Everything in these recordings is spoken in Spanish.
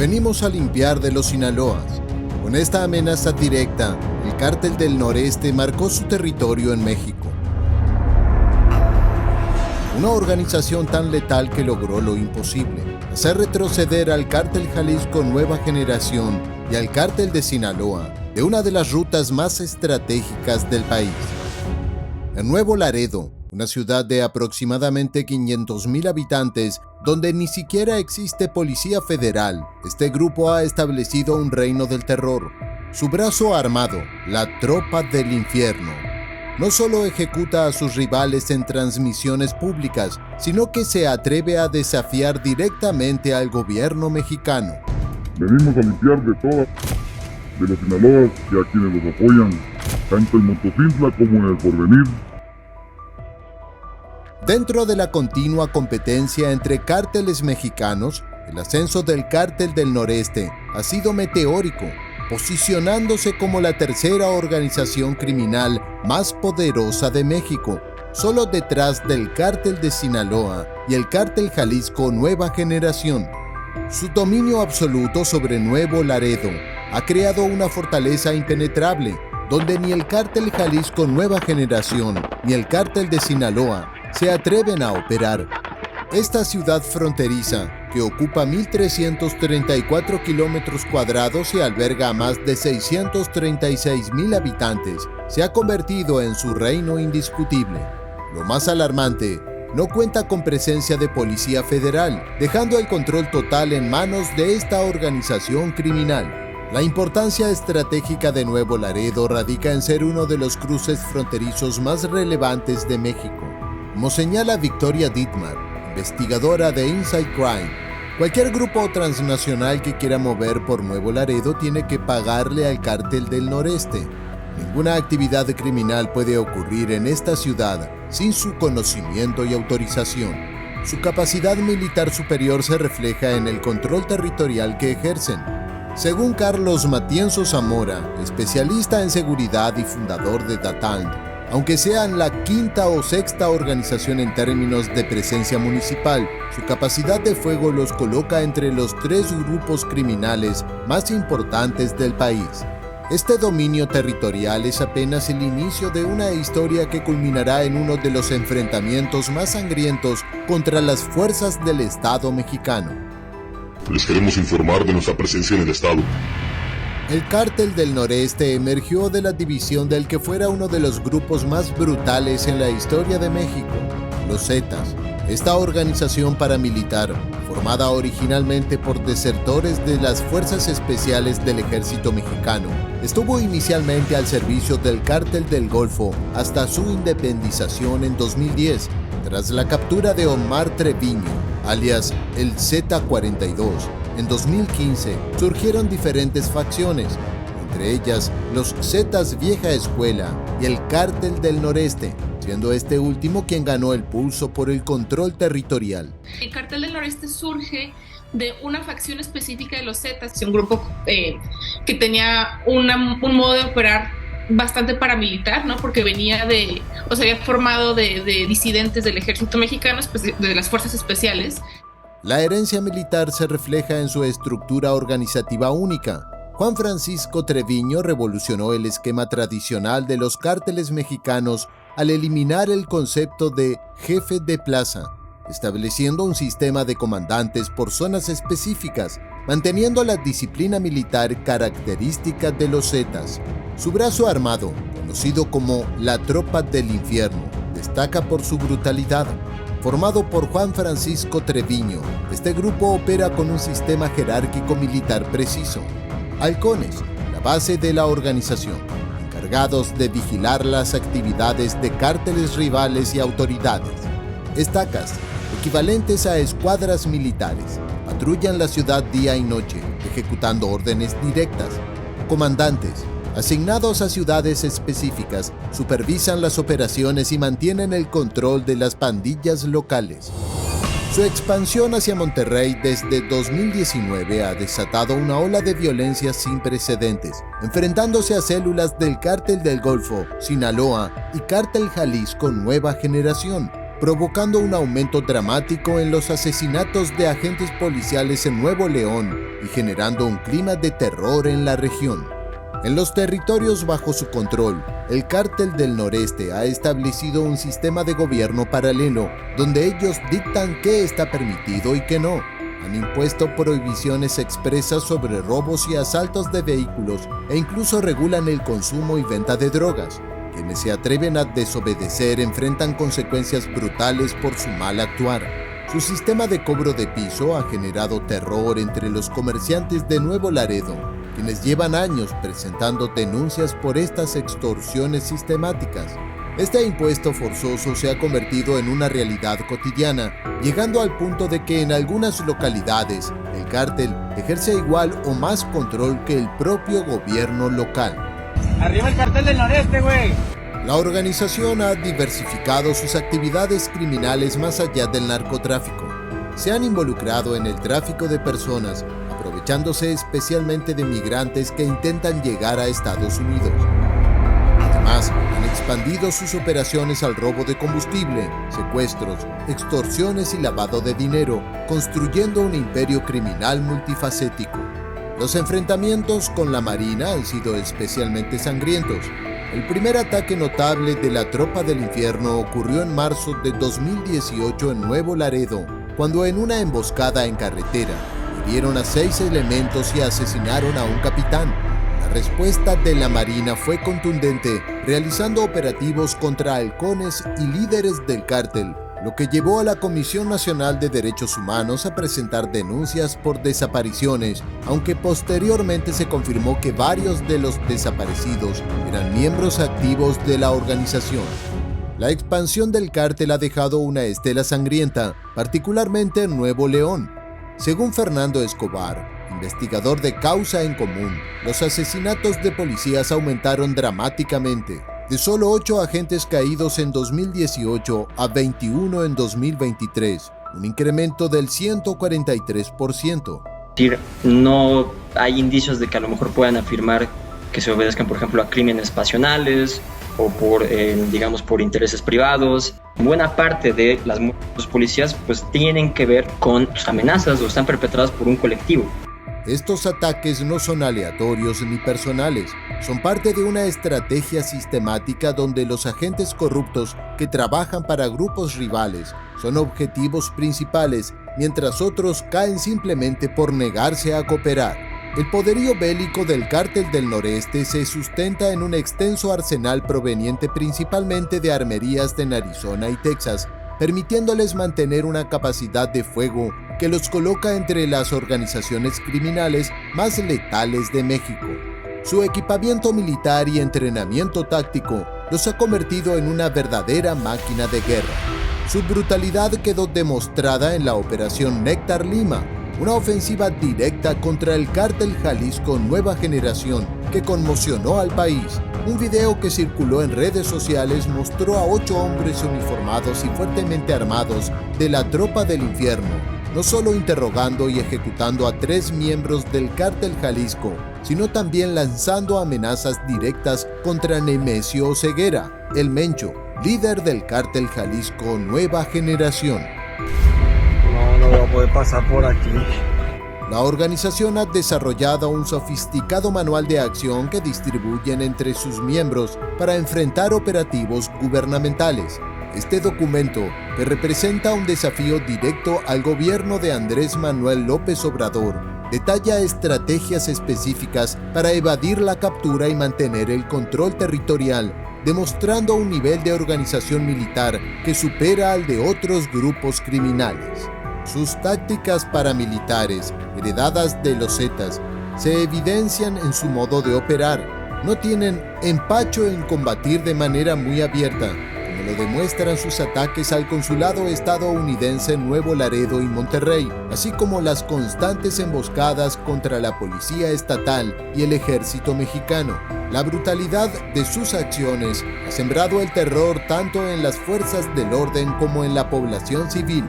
Venimos a limpiar de los Sinaloas. Con esta amenaza directa, el Cártel del Noreste marcó su territorio en México. Una organización tan letal que logró lo imposible, hacer retroceder al Cártel Jalisco Nueva Generación y al Cártel de Sinaloa de una de las rutas más estratégicas del país. En Nuevo Laredo, una ciudad de aproximadamente 500,000 habitantes, donde ni siquiera existe policía federal, este grupo ha establecido un reino del terror. Su brazo armado, la Tropa del Infierno, no solo ejecuta a sus rivales en transmisiones públicas, sino que se atreve a desafiar directamente al gobierno mexicano. Venimos a limpiar de todas, de los Sinaloas y a quienes los apoyan, tanto en Motocintla como en El Porvenir. Dentro de la continua competencia entre cárteles mexicanos, el ascenso del Cártel del Noreste ha sido meteórico, posicionándose como la tercera organización criminal más poderosa de México, solo detrás del Cártel de Sinaloa y el Cártel Jalisco Nueva Generación. Su dominio absoluto sobre Nuevo Laredo ha creado una fortaleza impenetrable, donde ni el Cártel Jalisco Nueva Generación ni el Cártel de Sinaloa se atreven a operar. Esta ciudad fronteriza, que ocupa 1,334 kilómetros cuadrados y alberga a más de 636,000 habitantes, se ha convertido en su reino indiscutible. Lo más alarmante, no cuenta con presencia de policía federal, dejando el control total en manos de esta organización criminal. La importancia estratégica de Nuevo Laredo radica en ser uno de los cruces fronterizos más relevantes de México. Como señala Victoria Dittmar, investigadora de Inside Crime, cualquier grupo transnacional que quiera mover por Nuevo Laredo tiene que pagarle al Cártel del Noreste. Ninguna actividad criminal puede ocurrir en esta ciudad sin su conocimiento y autorización. Su capacidad militar superior se refleja en el control territorial que ejercen. Según Carlos Matienzo Zamora, especialista en seguridad y fundador de Datang, aunque sean la quinta o sexta organización en términos de presencia municipal, su capacidad de fuego los coloca entre los 3 grupos criminales más importantes del país. Este dominio territorial es apenas el inicio de una historia que culminará en uno de los enfrentamientos más sangrientos contra las fuerzas del Estado mexicano. Les queremos informar de nuestra presencia en el Estado. El Cártel del Noreste emergió de la división del que fuera uno de los grupos más brutales en la historia de México, los Zetas. Esta organización paramilitar, formada originalmente por desertores de las Fuerzas Especiales del Ejército Mexicano, estuvo inicialmente al servicio del Cártel del Golfo hasta su independización en 2010, tras la captura de Omar Treviño, alias el Z-42. En 2015 surgieron diferentes facciones, entre ellas los Zetas Vieja Escuela y el Cártel del Noreste, siendo este último quien ganó el pulso por el control territorial. El Cártel del Noreste surge de una facción específica de los Zetas, un grupo que tenía un modo de operar bastante paramilitar, ¿no? Porque venía se había formado de disidentes del ejército mexicano, de las fuerzas especiales. La herencia militar se refleja en su estructura organizativa única. Juan Francisco Treviño revolucionó el esquema tradicional de los cárteles mexicanos al eliminar el concepto de jefe de plaza, estableciendo un sistema de comandantes por zonas específicas, manteniendo la disciplina militar característica de los Zetas. Su brazo armado, conocido como la Tropa del Infierno, destaca por su brutalidad. Formado por Juan Francisco Treviño, este grupo opera con un sistema jerárquico militar preciso. Halcones, la base de la organización, encargados de vigilar las actividades de cárteles rivales y autoridades. Estacas, equivalentes a escuadras militares, patrullan la ciudad día y noche, ejecutando órdenes directas. Comandantes, asignados a ciudades específicas, supervisan las operaciones y mantienen el control de las pandillas locales. Su expansión hacia Monterrey desde 2019 ha desatado una ola de violencia sin precedentes, enfrentándose a células del Cártel del Golfo, Sinaloa y Cártel Jalisco Nueva Generación. provocando un aumento dramático en los asesinatos de agentes policiales en Nuevo León y generando un clima de terror en la región. En los territorios bajo su control, el Cártel del Noreste ha establecido un sistema de gobierno paralelo, donde ellos dictan qué está permitido y qué no. Han impuesto prohibiciones expresas sobre robos y asaltos de vehículos e incluso regulan el consumo y venta de drogas. Quienes se atreven a desobedecer enfrentan consecuencias brutales por su mal actuar. Su sistema de cobro de piso ha generado terror entre los comerciantes de Nuevo Laredo, quienes llevan años presentando denuncias por estas extorsiones sistemáticas. Este impuesto forzoso se ha convertido en una realidad cotidiana, llegando al punto de que en algunas localidades el cártel ejerce igual o más control que el propio gobierno local. ¡Arriba el Cártel del Noreste, güey! La organización ha diversificado sus actividades criminales más allá del narcotráfico. Se han involucrado en el tráfico de personas, aprovechándose especialmente de migrantes que intentan llegar a Estados Unidos. Además, han expandido sus operaciones al robo de combustible, secuestros, extorsiones y lavado de dinero, construyendo un imperio criminal multifacético. Los enfrentamientos con la Marina han sido especialmente sangrientos. El primer ataque notable de la Tropa del Infierno ocurrió en marzo de 2018 en Nuevo Laredo, cuando en una emboscada en carretera hirieron a 6 elementos y asesinaron a un capitán. La respuesta de la Marina fue contundente, realizando operativos contra halcones y líderes del cártel, lo que llevó a la Comisión Nacional de Derechos Humanos a presentar denuncias por desapariciones, aunque posteriormente se confirmó que varios de los desaparecidos eran miembros activos de la organización. La expansión del cártel ha dejado una estela sangrienta, particularmente en Nuevo León. Según Fernando Escobar, investigador de Causa en Común, los asesinatos de policías aumentaron dramáticamente, de solo 8 agentes caídos en 2018 a 21 en 2023, un incremento del 143%. No hay indicios de que a lo mejor puedan afirmar que se obedezcan, por ejemplo, a crímenes pasionales o por intereses privados. Buena parte de las muertes de los policías pues tienen que ver con amenazas o están perpetradas por un colectivo. Estos ataques no son aleatorios ni personales, son parte de una estrategia sistemática donde los agentes corruptos que trabajan para grupos rivales son objetivos principales, mientras otros caen simplemente por negarse a cooperar. El poderío bélico del Cártel del Noreste se sustenta en un extenso arsenal proveniente principalmente de armerías de Arizona y Texas, permitiéndoles mantener una capacidad de fuego que los coloca entre las organizaciones criminales más letales de México. Su equipamiento militar y entrenamiento táctico los ha convertido en una verdadera máquina de guerra. Su brutalidad quedó demostrada en la Operación Néctar Lima, una ofensiva directa contra el Cártel Jalisco Nueva Generación que conmocionó al país. Un video que circuló en redes sociales mostró a 8 hombres uniformados y fuertemente armados de la Tropa del Infierno, no solo interrogando y ejecutando a 3 miembros del Cártel Jalisco, sino también lanzando amenazas directas contra Nemesio Oseguera, el Mencho, líder del Cártel Jalisco Nueva Generación. No voy a poder pasar por aquí. La organización ha desarrollado un sofisticado manual de acción que distribuyen entre sus miembros para enfrentar operativos gubernamentales. Este documento, que representa un desafío directo al gobierno de Andrés Manuel López Obrador, detalla estrategias específicas para evadir la captura y mantener el control territorial, demostrando un nivel de organización militar que supera al de otros grupos criminales. Sus tácticas paramilitares, heredadas de los Zetas, se evidencian en su modo de operar. No tienen empacho en combatir de manera muy abierta, como lo demuestran sus ataques al consulado estadounidense en Nuevo Laredo y Monterrey, así como las constantes emboscadas contra la policía estatal y el ejército mexicano. La brutalidad de sus acciones ha sembrado el terror tanto en las fuerzas del orden como en la población civil.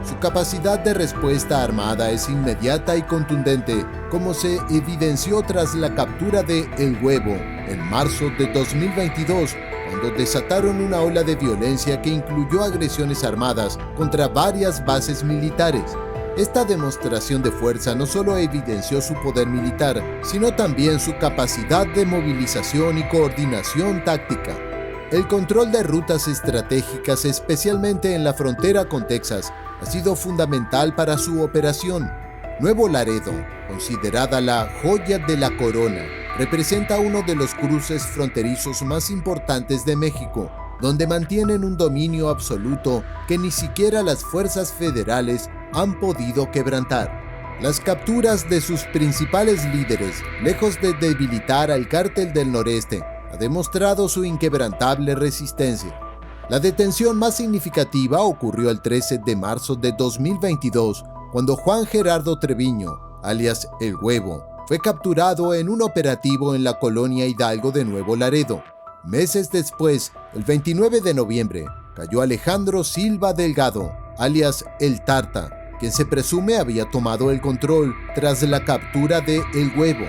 Su capacidad de respuesta armada es inmediata y contundente, como se evidenció tras la captura de El Huevo en marzo de 2022, cuando desataron una ola de violencia que incluyó agresiones armadas contra varias bases militares. Esta demostración de fuerza no solo evidenció su poder militar, sino también su capacidad de movilización y coordinación táctica. El control de rutas estratégicas, especialmente en la frontera con Texas, ha sido fundamental para su operación. Nuevo Laredo, considerada la joya de la corona, representa uno de los cruces fronterizos más importantes de México, donde mantienen un dominio absoluto que ni siquiera las fuerzas federales han podido quebrantar. Las capturas de sus principales líderes, lejos de debilitar al Cártel del Noreste, ha demostrado su inquebrantable resistencia. La detención más significativa ocurrió el 13 de marzo de 2022, cuando Juan Gerardo Treviño, alias El Huevo, fue capturado en un operativo en la colonia Hidalgo de Nuevo Laredo. Meses después, el 29 de noviembre, cayó Alejandro Silva Delgado, alias El Tarta, quien se presume había tomado el control tras la captura de El Huevo.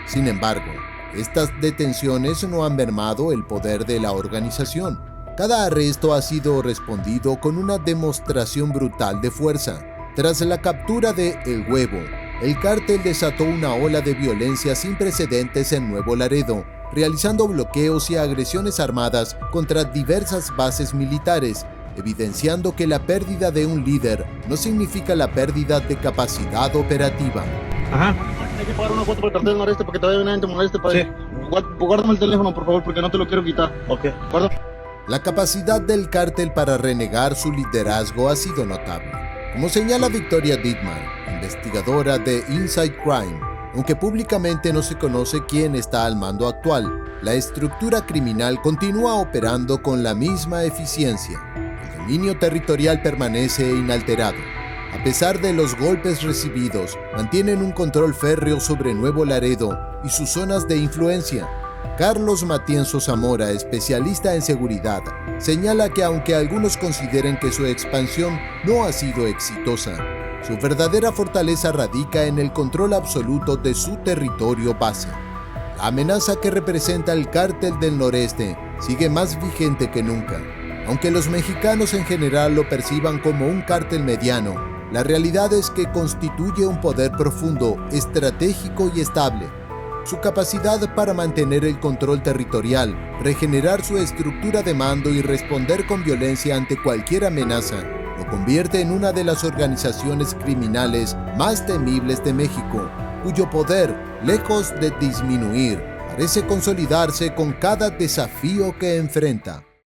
Sin embargo, estas detenciones no han mermado el poder de la organización. Cada arresto ha sido respondido con una demostración brutal de fuerza. Tras la captura de El Huevo, el cártel desató una ola de violencia sin precedentes en Nuevo Laredo, realizando bloqueos y agresiones armadas contra diversas bases militares, evidenciando que la pérdida de un líder no significa la pérdida de capacidad operativa. Ajá. Hay que pagar una cuota por el Cartel del Noreste para que todavía nadie te moleste, padre. Sí. Guárdame el teléfono, por favor, porque no te lo quiero quitar. Ok. Guarda. La capacidad del cártel para renegar su liderazgo ha sido notable. Como señala Victoria Dittmar, investigadora de Inside Crime, aunque públicamente no se conoce quién está al mando actual, la estructura criminal continúa operando con la misma eficiencia. El dominio territorial permanece inalterado. A pesar de los golpes recibidos, mantienen un control férreo sobre Nuevo Laredo y sus zonas de influencia. Carlos Matienzo Zamora, especialista en seguridad, señala que aunque algunos consideren que su expansión no ha sido exitosa, su verdadera fortaleza radica en el control absoluto de su territorio base. La amenaza que representa el Cártel del Noreste sigue más vigente que nunca. Aunque los mexicanos en general lo perciban como un cártel mediano, la realidad es que constituye un poder profundo, estratégico y estable. Su capacidad para mantener el control territorial, regenerar su estructura de mando y responder con violencia ante cualquier amenaza, lo convierte en una de las organizaciones criminales más temibles de México, cuyo poder, lejos de disminuir, parece consolidarse con cada desafío que enfrenta.